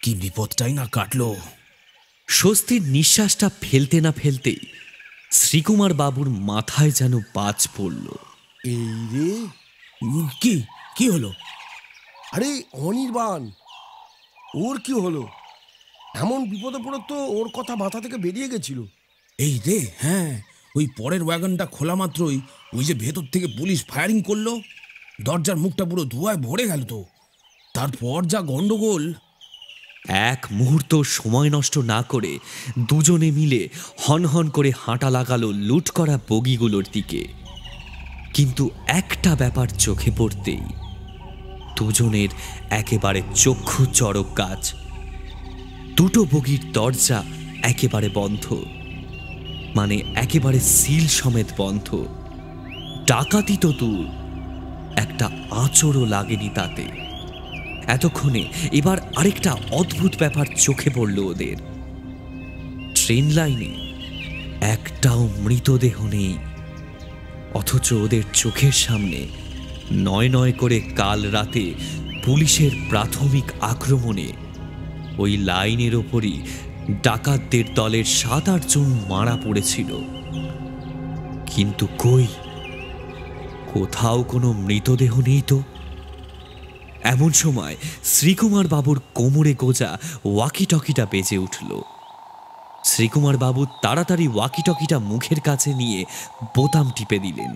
কি বিপদটাই না কাটলো। স্বস্তির নিঃশ্বাসটা ফেলতে না ফেলতেই শ্রীকুমার বাবুর মাথায় যেন বাজ পড়ল। এই রে, কি কি হলো? আরে অনির্বাণ, ওর কি হলো? এমন বিপদে পড়ে তো ওর কথা মাথা থেকে বেরিয়ে গেছিল। এই রে, হ্যাঁ, ওই পরের ওয়াগনটা খোলা মাত্রই ওই যে ভেতর থেকে পুলিশ ফায়ারিং করলো, দরজার মুখটা পুরো ধোঁয়ায় ভরে গেল। তো তারপর যা গন্ডগোল। এক মুহূর্ত সময় নষ্ট না করে দুজনে মিলে হনহন করে হাঁটা লাগালো লুট করা বগিগুলোর দিকে। কিন্তু একটা ব্যাপার চোখে পড়তেই দুজনের একেবারে চক্ষু চড়ক গাছ। দুটো বগির দরজা একেবারে বন্ধ, মানে একেবারে সিল সমেত বন্ধ। ডাকাতি তো দূর, একটা আঁচড়ও লাগেনি তাতে। এতক্ষণে এবার আরেকটা অদ্ভুত ব্যাপার চোখে পড়ল ওদের। ট্রেন লাইনে একটাও মৃতদেহ নেই, অথচ ওদের চোখের সামনে নয় নয় করে কাল রাতে পুলিশের প্রাথমিক আক্রমণে ওই লাইনের ওপরই ডাকাতদের দলের 7-8 জন মারা পড়েছিল। কিন্তু কই, কোথাও কোনো মৃতদেহ নেই তো। এমন সময় শ্রীকুমার বাবুর কোমরে গোজা ওয়াকিটকিটা বেজে উঠল। শ্রীকুমার বাবু তাড়াতাড়ি ওয়াকিটকিটা মুখের কাছে নিয়ে বোতাম টিপে দিলেন।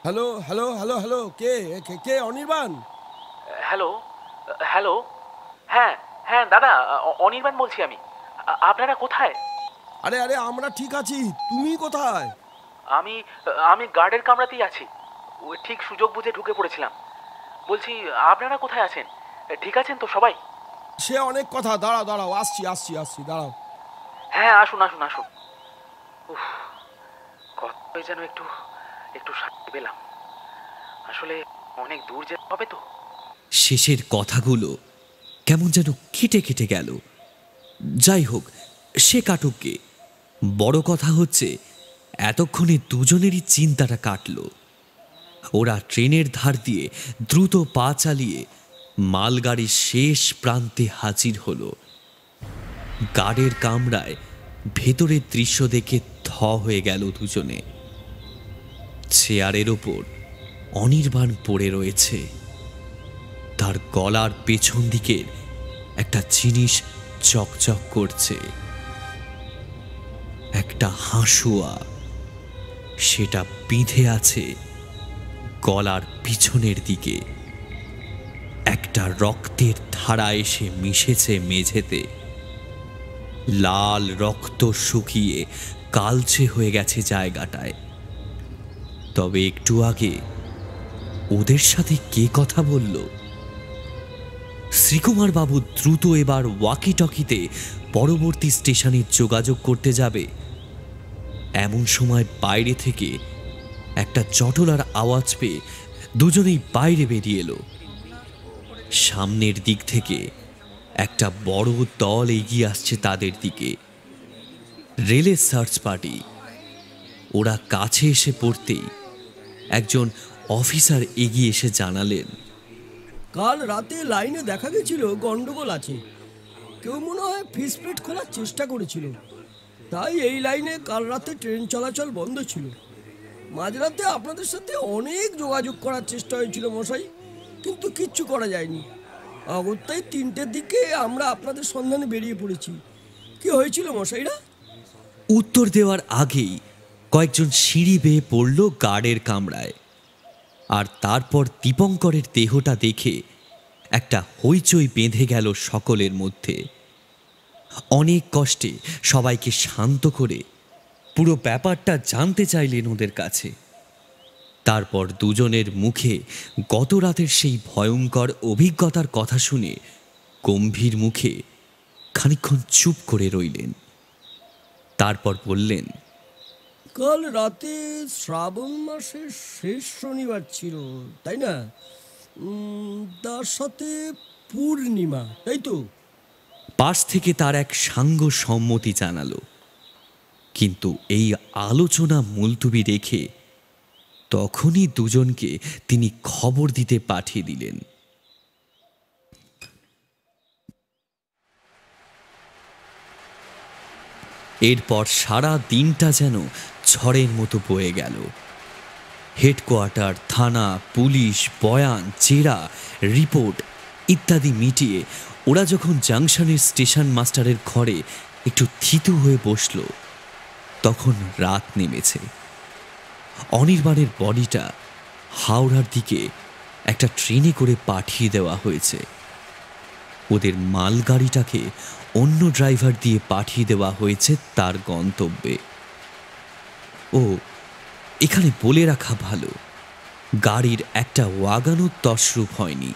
হ্যালো হ্যালো হ্যালো হ্যালো, কে কে কে অনির্বাণ? হ্যালো হ্যালো, হ্যাঁ হ্যাঁ দাদা, অনির্বাণ বলছি আমি। আপনারা কোথায়? আরে আরে, আমরা ঠিক আছি, তুমি কোথায়? আমি আমি গার্ডের কামরাতেই আছি। ওই ঠিক সুযোগ বুঝে ঢুকে পড়েছিলাম। বলছি আপনারা কোথায় আছেন? ঠিক আছেন তো সবাই? সে অনেক কথা, দাঁড়াও দাঁড়াও, আসছি আসছি আসছি, দাঁড়াও। হ্যাঁ আসুন আসুন আসুন। উফ, কতই যেন একটু একটু শান্তি পেলাম। আসলে অনেক দূর যেতে হবে তো। শেষের কথাগুলো কেমন যেন কেটে কেটে গেল। যাই হোক, সে কাটুককে, বড় কথা হচ্ছে এতক্ষণে দুজনেরই চিন্তাটা কাটল। ওরা ট্রেনের ধার দিয়ে দ্রুত পা চালিয়ে মালগাড়ির শেষ প্রান্তে হাজির হলো। গার্ডের কামরায় ভেতরের দৃশ্য দেখে থ হয়ে গেল দুজনে। চেয়ারের ওপর অনির্বাণ পড়ে রয়েছে। তার গলার পেছন দিকের একটা জিনিস চকচক করছে, একটা হাসুয়া। সেটা বিঁধে আছে গলার পিছনের দিকে। একটা রক্তের ধারা এসে মিশেছে মেঝেতে। লাল রক্ত শুকিয়ে কালচে হয়ে গেছে জায়গাটায়। তবে একটু আগে ওদের সাথে কে কথা বলল? শ্রীকুমার বাবু দ্রুত এবার ওয়াকিটকিতে পরবর্তী স্টেশনে যোগাযোগ করতে যাবে। এমন সময় বাইরে থেকে একটা চটলার আওয়াজ পেয়ে দুজনেই বাইরে বেরিয়ে এলো। সামনের দিক থেকে একটা বড় দল এগিয়ে আসছে তাদের দিকে। রেলের সার্চ পার্টি। ওরা কাছে এসে পড়তেই একজন অফিসার এগিয়ে এসে জানালেন, কাল রাতে লাইনে দেখা গেছিল গন্ডগোল আছে। কেউ মনে হয় ফিসপ্লেট খোলার চেষ্টা করেছিল, তাই এই লাইনে কাল রাতে ট্রেন চলাচল বন্ধ ছিল। মাঝরাতে আপনাদের সাথে অনেক যোগাযোগ করার চেষ্টা হয়েছিল মশাই, কিন্তু কিচ্ছু করা যায়নি। অগত্যায় 3টের দিকে আমরা আপনাদের সন্ধানে বেরিয়ে পড়েছি। কি হয়েছিল মশাইরা? উত্তর দেওয়ার আগেই কয়েকজন সিঁড়ি বেয়ে পড়ল গার্ডের কামরায়। আর তারপর দীপঙ্করের দেহটা দেখে একটা হইচই বেঁধে গেল সকলের মধ্যে। অনেক কষ্টে সবাইকে শান্ত করে পুরো ব্যাপারটা জানতে চাইলেন ওদের কাছে। তারপর দুজনের মুখে গত রাতের সেই ভয়ঙ্কর অভিজ্ঞতার কথা শুনে গম্ভীর মুখে খানিকক্ষণ চুপ করে রইলেন। তারপর বললেন, কাল রাতে শ্রাবণ মাসের শেষ শনিবার ছিল, তাই না? তার সাথে পূর্ণিমা, তাই তো? পাশ থেকে তার এক সাঙ্গ সম্মতি জানালো। কিন্তু এই আলোচনা মুলতুবি রেখে তখনই দুজনকে তিনি খবর দিতে পাঠিয়ে দিলেন। এরপর সারা দিনটা যেন ঝড়ের মতো বয়ে গেল। হেডকোয়ার্টার, থানা, পুলিশ, বয়ান, জেরা, রিপোর্ট ইত্যাদি মিটিয়ে ওরা যখন জাংশনের স্টেশন মাস্টারের ঘরে একটু থিতু হয়ে বসল, তখন রাত নেমেছে। অনির্বাণের বডিটা হাওড়ার দিকে একটা ট্রেনে করে পাঠিয়ে দেওয়া হয়েছে। ওদের মালগাড়িটাকে অন্য ড্রাইভার দিয়ে পাঠিয়ে দেওয়া হয়েছে তার গন্তব্যে। ও এখানে বলে রাখা ভালো, গাড়ির একটা ওয়াগানও তছরূপ হয়নি।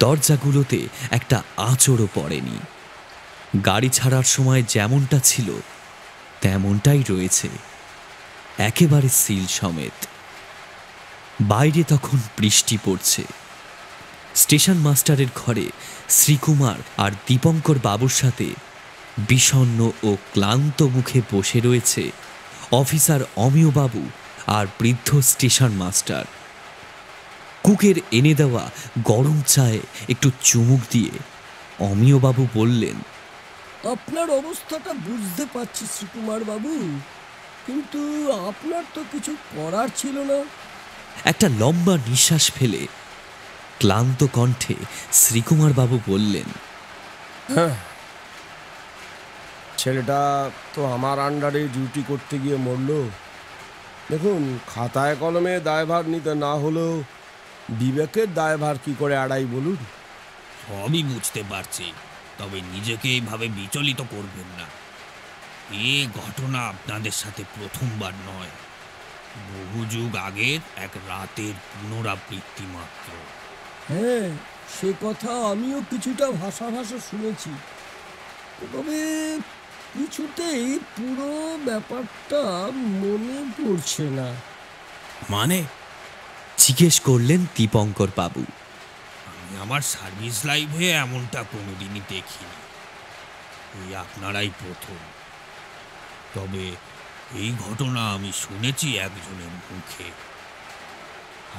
দরজাগুলোতে একটা আঁচড়ও পড়েনি। গাড়ি ছাড়ার সময় যেমনটা ছিল তেমনটাই রয়েছে, একেবারে সিল সমেত। বাইরে তখন বৃষ্টি পড়ছে। স্টেশন মাস্টারের ঘরে শ্রীকুমার আর দীপঙ্কর বাবুর সাথে বিষণ্ণ ও ক্লান্ত মুখে বসে রয়েছে অফিসার অমিয়বাবু আর বৃদ্ধ স্টেশন মাস্টার। কুকের এনে দেওয়া গরম চায়ে একটু চুমুক দিয়ে অমিয়বাবু বললেন, আপনার অবস্থাটা বুঝতে পারছি শ্রীকুমার বাবু, কিন্তু আপনার তো কিছু করার ছিল না। একটা লম্বা নিঃশ্বাস ফেলে ক্লান্ত কণ্ঠে শ্রীকুমার বাবু বললেন, ছেলেটা তো আমার আন্ডারে ডিউটি করতে গিয়ে মরল। দেখুন, খাতায় কলমে দায়ভার নিতে না হলেও বিবেকের দায়ভার কি করে এড়াই বলুন? সবই বুঝতে পারছি, তবে নিজেকে এইভাবে বিচলিত করবেন না। এ ঘটনা আপনাদের সাথে প্রথমবার নয়, বহু যুগ আগের এক রাতের পুনরাবৃত্তি মাত্র। হ্যাঁ, সে কথা আমিও কিছুটা ভাষা শুনেছি, তবে কিছুতেই পুরো ব্যাপারটা মনে পড়ছে না। মানে? জিজ্ঞেস করলেন দীপঙ্কর বাবু। আমি আমার সার্ভিস লাইফে এমনটা কোনোদিনই দেখিনি, এই আপনারাই প্রথম। তবে এই ঘটনা আমি শুনেছি একজনের মুখে,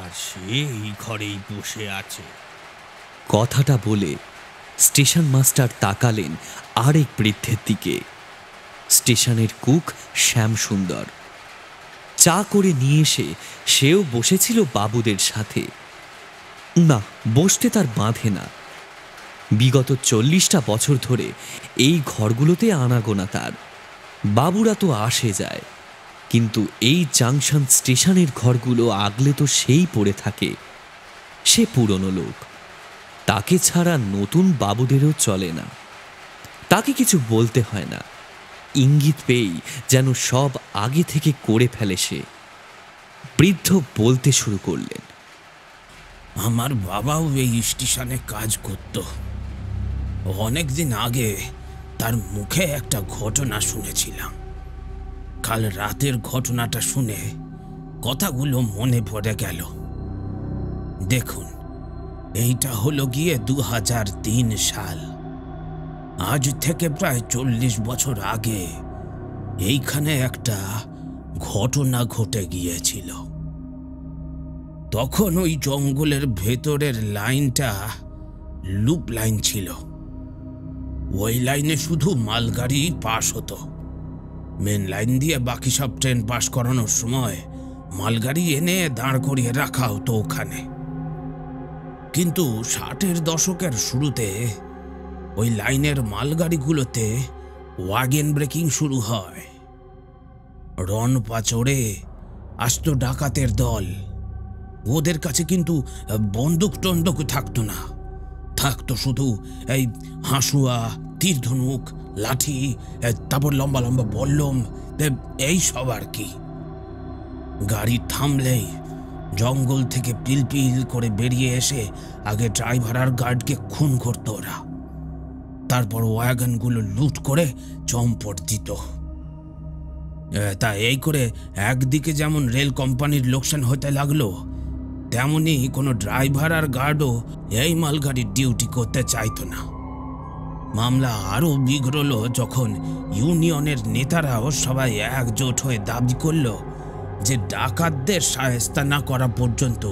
আর সে এই ঘরেই বসে আছে। কথাটা বলে স্টেশন মাস্টার তাকালেন আরেক বৃদ্ধের দিকে, স্টেশনের কুক শ্যাম সুন্দর। চা করে নিয়ে এসে সেও বসেছিল বাবুদের সাথে। না, বসতে তার বাঁধে না। বিগত 40টা বছর ধরে এই ঘরগুলোতে আনাগোনা তার। বাবুরা তো আসে যায়, কিন্তু এই জাংশন স্টেশনের ঘরগুলো আগলে তো সেই পড়ে থাকে। সে পুরনো লোক, তাকে ছাড়া নতুন বাবুদেরও চলে না। তাকে কিছু বলতে হয় না, ইঙ্গিত পেয়েই যেন সব আগে থেকে করে ফেলে সে। বৃদ্ধ বলতে শুরু করলেন, আমার বাবাও এই স্টেশনে কাজ করত। অনেকদিন আগে তার মুখে একটা ঘটনা শুনেছিলাম। কাল রাতের ঘটনাটা শুনে কথাগুলো মনে পড়ে গেল। দেখুন, এইটা হলো গিয়ে 2003 সাল। আজ থেকে প্রায় 40 বছর আগে এইখানে একটা ঘটনা ঘটে গিয়েছিল। তখন ওই জঙ্গলের ভেতরের লাইনটা লুপ লাইন ছিল। ওই লাইনে শুধু মালগাড়ি পাস হতো। মেন লাইন দিয়ে বাকি সব ট্রেন পাস করানোর সময় মালগাড়ি এনে দাঁড় করিয়ে রাখা হতো ওখানে। কিন্তু 60-এর দশকের শুরুতে ওই লাইনের মালগাড়িগুলোতে ওয়াগন ব্রেকিং শুরু হয়। রন পাচড়ে আসতো ডাকাতের দল। ওদের কাছে কিন্তু বন্দুক টন্দুক থাকতো না, থাকতো শুধু এই হাঁসুয়া, তীর ধনুক, লাঠি, তারপর লম্বা লম্বা বল্লম, এই সব আর কি। গাড়ি থামলেই জঙ্গল থেকে পিলপিল করে বেরিয়ে এসে আগে ড্রাইভার আর গার্ডকে খুন করতো ওরা। তারপর ওয়াগনগুলো লুট করে চম্পট দিত। তা এই করে একদিকে যেমন রেল কোম্পানির লোকসান হতে লাগলো, তেমনি কোনো ড্রাইভার আর গার্ডও এই মালগাড়ির ডিউটি করতে চাইতো না। মামলা আরও বিগড়ল যখন ইউনিয়নের নেতারাও সবাই একজোট হয়ে দাবি করলো যে ডাকাতদের শায়েস্তা না করা পর্যন্ত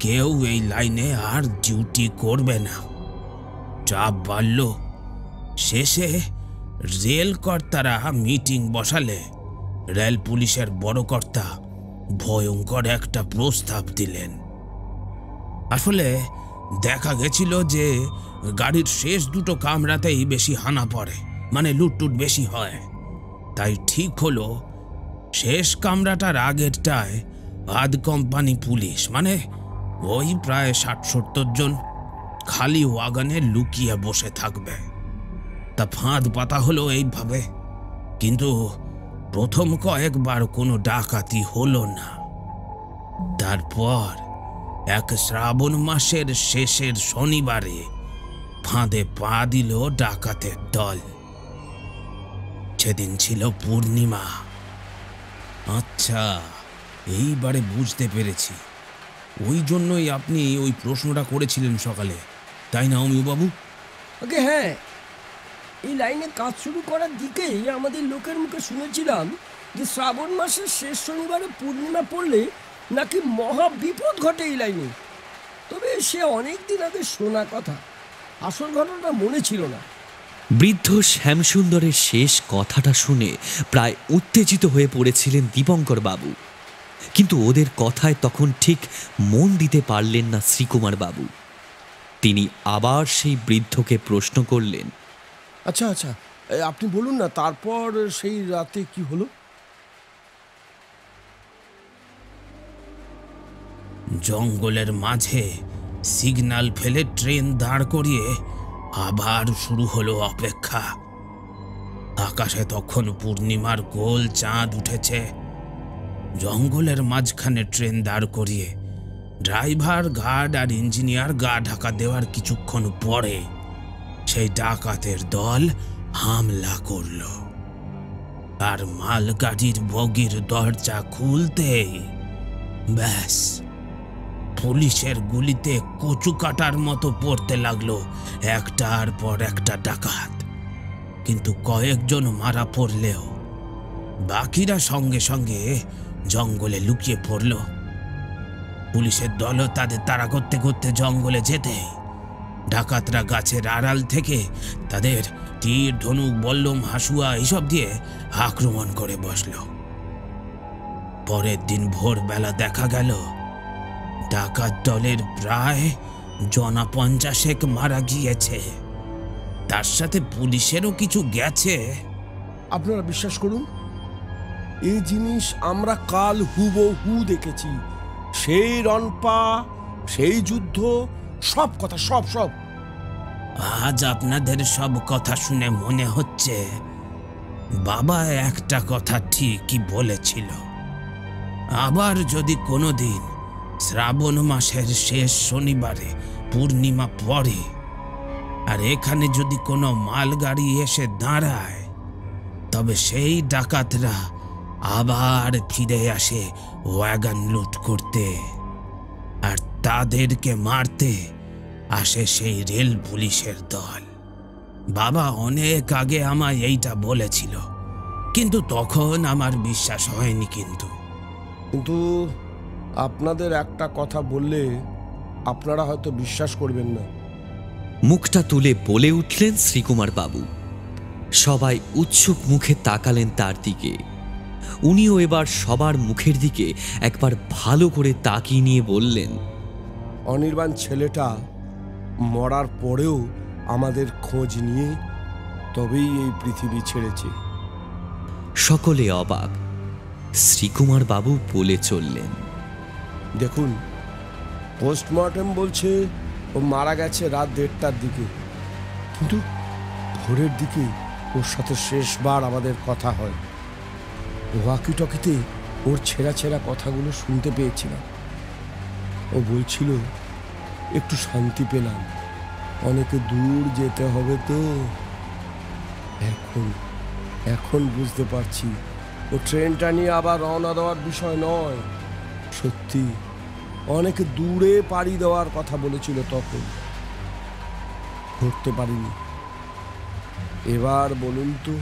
কেউ এই লাইনে আর ডিউটি করবে না। চাপ বাড়ল। শেষে রেল কর্তারা মিটিং বসালে রেল পুলিশের বড় কর্তা ভয়ঙ্কর একটা প্রস্তাব দিলেন। আসলে দেখা গেছিল যে গাড়ির শেষ দুটো কামরাতেই বেশি হানা পড়ে, মানে লুটটুট বেশি হয়। তাই ঠিক হলো শেষ কামরাটার আগেরটায় আধ কোম্পানি পুলিশ, মানে ওই প্রায় 60-70 জন খালি ওয়াগনে লুকিয়ে বসে থাকবে। তা ফাঁদ পাতা হলো এইভাবে। কিন্তু প্রথম কয়েকবার কোনো ডাকাতি হলো না। তারপর এক শ্রাবণ মাসের শেষের শনিবারে ফাঁদে পা দিল ডাকাতের দল। সেদিন ছিল পূর্ণিমা। আচ্ছা, এইবারে বুঝতে পেরেছি। ওই জন্যই আপনি ওই প্রশ্নটা করেছিলেন সকালে, তাই না অমিয়বাবু? ওকে, হ্যাঁ, এই লাইনে কাজ শুরু করার দিকেই আমাদের লোকের মুখে শুনেছিলাম যে শ্রাবণ মাসের শেষ শনিবারে পূর্ণিমা পড়লে নাকি মহা বিপদ ঘটে এই লাইনে। তবে সে অনেক দিন আগে শোনা কথা, আসল ঘটনাটা মনে ছিল না। বৃদ্ধ শ্যামসুন্দরের শেষ কথাটা শুনে প্রায় উত্তেজিত হয়ে পড়েছিলেন দীপঙ্কর বাবু, কিন্তু ওদের কথায় তখন ঠিক মন দিতে পারলেন না শ্রীকুমার বাবু। তিনি আবার সেই বৃদ্ধকে প্রশ্ন করলেন, আচ্ছা আচ্ছা, আপনি বলুন না, তারপর সেই রাতে কি হলো? জঙ্গলের মাঝে সিগন্যাল ফেলে ট্রেন দাঁড় করিয়ে আবার শুরু হলো অপেক্ষা। আকাশে তখন পূর্ণিমার গোল চাঁদ উঠেছে। জঙ্গলের মাঝখানে ট্রেন দাঁড় করিয়ে ড্রাইভার, গার্ড আর ইঞ্জিনিয়ার গা ঢাকা দেওয়ার কিছুক্ষণ পরে সেই ডাকাতের দল হামলা করল। আর মালগাড়ির বগির দরজা খুলতেই ব্যাস, পুলিশের গুলিতে কচু কাটার মতো পড়তে লাগলো একটার পর একটা ডাকাত। কিন্তু কয়েকজন মারা পড়লেও বাকিরা সঙ্গে সঙ্গে জঙ্গলে লুকিয়ে পড়ল। পুলিশের দলও তাদের তাড়া করতে করতে জঙ্গলে যেতে ডাকাতরা গাছের আড়াল থেকে তাদের তীর, ধনুক, বল্লম, হাসুয়া এসব দিয়ে আক্রমণ করে বসল। পরের দিন ভোরবেলা দেখা গেল ডাকাত দলের প্রায় 50 মারা গিয়েছে। তার সাথে পুলিশেরও কিছু গেছে। আপনারা বিশ্বাস করুন, এই জিনিস আমরা কাল হুবহু দেখেছি। সেই রণপা, সেই যুদ্ধ, সব কথা, সব সব। আজ আপনাদের সব কথা শুনে মনে হচ্ছে বাবা একটা কথা ঠিকই বলেছিল। আবার যদি কোনোদিন শ্রাবণ মাসের শেষ শনিবারে পূর্ণিমা পড়ে আর এখানে যদি কোনো মালগাড়ি এসে দাঁড়ায়, তবে সেই ডাকাতরা আবার ফিরে আসে ওয়াগন লুট করতে, আর তাদেরকে মারতে আসে সেই রেল পুলিশের দল। বাবা অনেক আগে আমায় এইটা বলেছিল, কিন্তু তখন আমার বিশ্বাস হয়নি। কিন্তু আপনাদের একটা কথা বললে আপনারা হয়তো বিশ্বাস করবেন না। মুখটা তুলে বলে উঠলেন শ্রীকুমার বাবু। সবাই উৎসুক মুখে তাকালেন তার দিকে। উনিও এবার সবার মুখের দিকে একবার ভালো করে তাকিয়ে নিয়ে বললেন, অনির্বাণ ছেলেটা মরার পরেও আমাদের খোঁজ নিয়ে তবেই এই পৃথিবী ছেড়েছে। সকলে অবাক। শ্রীকুমার বাবু বলে চললেন, দেখুন, পোস্টমর্টেম বলছে ও মারা গেছে রাত 1:30টার দিকে, কিন্তু ভোরের দিকে ওর সাথে শেষবার আমাদের কথা হয়। ওয়াকি টকিতে ওর ছেঁড়া ছেঁড়া কথাগুলো শুনতে পেয়েছিলাম। ও বলছিল, একটু শান্তি পেলাম, অনেকে দূর যেতে হবে তো। এখন বুঝতে পারছি ও ট্রেনটা নিয়ে আবার রওনা দেওয়ার বিষয় নয়। সত্যি অনেকে দূরে পাড়ি দেওয়ার কথা বলেছিল, তখন ধরতে পারিনি। এবার বলুন তো,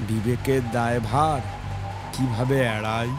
বিবেকের দায়ভার কিভাবে এড়াই?